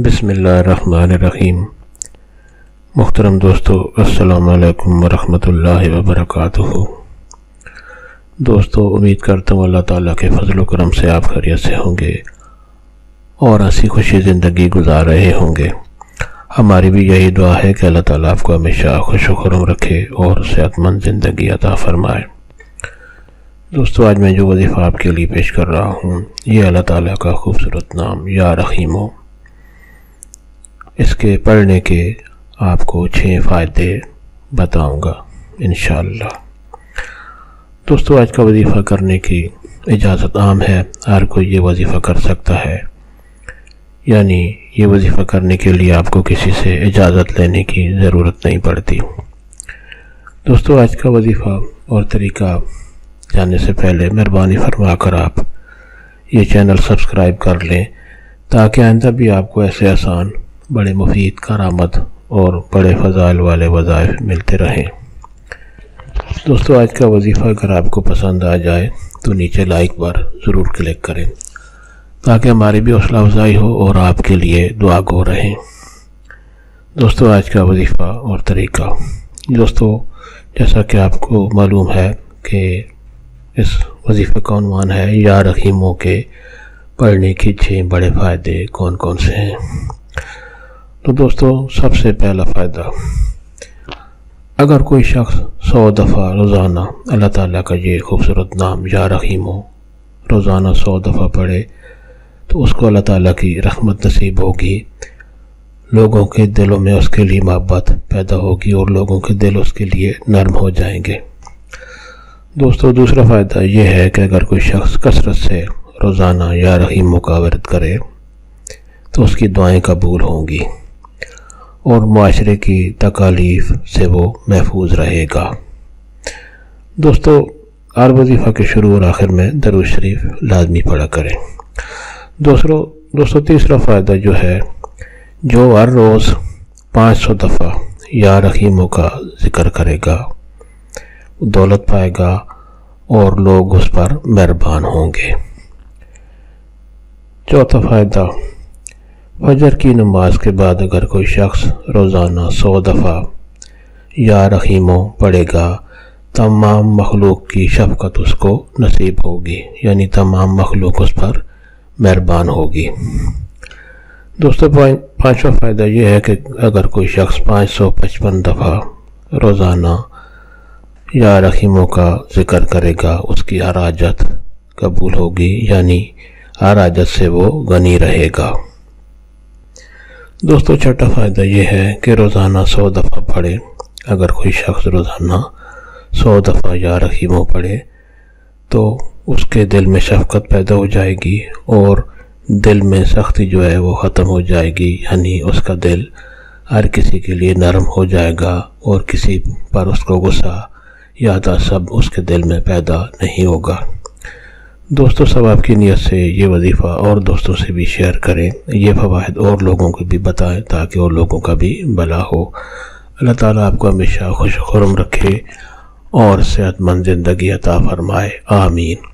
بسم اللہ الرحمن الرحیم۔ محترم دوستو، السلام علیکم ورحمۃ اللہ وبرکاتہ۔ دوستو، امید کرتا ہوں اللہ تعالیٰ کے فضل و کرم سے آپ خیریت سے ہوں گے اور ہنسی خوشی زندگی گزار رہے ہوں گے۔ ہماری بھی یہی دعا ہے کہ اللہ تعالیٰ آپ کو ہمیشہ خوش و خرم رکھے اور صحت مند زندگی عطا فرمائے۔ دوستو، آج میں جو وظیفہ آپ کے لیے پیش کر رہا ہوں یہ اللہ تعالیٰ کا خوبصورت نام یا رحیم۔ اس کے پڑھنے کے آپ کو 6 فائدے بتاؤں گا انشاءاللہ۔ دوستو، آج کا وظیفہ کرنے کی اجازت عام ہے، ہر کوئی یہ وظیفہ کر سکتا ہے، یعنی یہ وظیفہ کرنے کے لیے آپ کو کسی سے اجازت لینے کی ضرورت نہیں پڑتی۔ دوستو، آج کا وظیفہ اور طریقہ جاننے سے پہلے مہربانی فرما کر آپ یہ چینل سبسکرائب کر لیں تاکہ آئندہ بھی آپ کو ایسے آسان، بڑے مفید، کارآمد اور بڑے فضائل والے وظائف ملتے رہیں۔ دوستو، آج کا وظیفہ اگر آپ کو پسند آ جائے تو نیچے لائک پر ضرور کلک کریں تاکہ ہماری بھی حوصلہ افزائی ہو اور آپ کے لیے دعا گو رہیں۔ دوستو، آج کا وظیفہ اور طریقہ۔ دوستو، جیسا کہ آپ کو معلوم ہے کہ اس وظیفے کا عنوان ہے یا رحیموں کے پڑھنے کی 6 بڑے فائدے کون کون سے ہیں۔ تو دوستو، سب سے پہلا فائدہ، اگر کوئی شخص 100 دفعہ روزانہ اللہ تعالیٰ کا یہ خوبصورت نام یا رحیم روزانہ 100 دفعہ پڑھے تو اس کو اللہ تعالیٰ کی رحمت نصیب ہوگی، لوگوں کے دلوں میں اس کے لیے محبت پیدا ہوگی اور لوگوں کے دل اس کے لیے نرم ہو جائیں گے۔ دوستو، دوسرا فائدہ یہ ہے کہ اگر کوئی شخص کثرت سے روزانہ یا رحیم کا ورد کرے تو اس کی دعائیں قبول ہوں گی اور معاشرے کی تکالیف سے وہ محفوظ رہے گا۔ دوستو، ہر وظیفہ کے شروع اور آخر میں درود شریف لازمی پڑھا کریں۔ دوستو، تیسرا فائدہ جو ہے، جو ہر روز 500 دفعہ یا رحیموں کا ذکر کرے گا وہ دولت پائے گا اور لوگ اس پر مہربان ہوں گے۔ چوتھا فائدہ، فجر کی نماز کے بعد اگر کوئی شخص روزانہ 100 دفعہ یا رحیموں پڑھے گا تمام مخلوق کی شفقت اس کو نصیب ہوگی، یعنی تمام مخلوق اس پر مہربان ہوگی۔ دوستو، 5واں فائدہ یہ ہے کہ اگر کوئی شخص 555 دفعہ روزانہ یا رحیموں کا ذکر کرے گا اس کی ہر حاجت قبول ہوگی، یعنی ہر حاجت سے وہ غنی رہے گا۔ دوستو، چھٹا فائدہ یہ ہے کہ روزانہ 100 دفعہ پڑھے، اگر کوئی شخص روزانہ 100 دفعہ یا رحیموں پڑھے تو اس کے دل میں شفقت پیدا ہو جائے گی اور دل میں سختی جو ہے وہ ختم ہو جائے گی، یعنی اس کا دل ہر کسی کے لیے نرم ہو جائے گا اور کسی پر اس کو غصہ یا تعصب اس کے دل میں پیدا نہیں ہوگا۔ دوستو، ثواب کی نیت سے یہ وظیفہ اور دوستوں سے بھی شیئر کریں، یہ فوائد اور لوگوں کو بھی بتائیں تاکہ اور لوگوں کا بھی بھلا ہو۔ اللہ تعالیٰ آپ کو ہمیشہ خوش و خرم رکھے اور صحت مند زندگی عطا فرمائے، آمین۔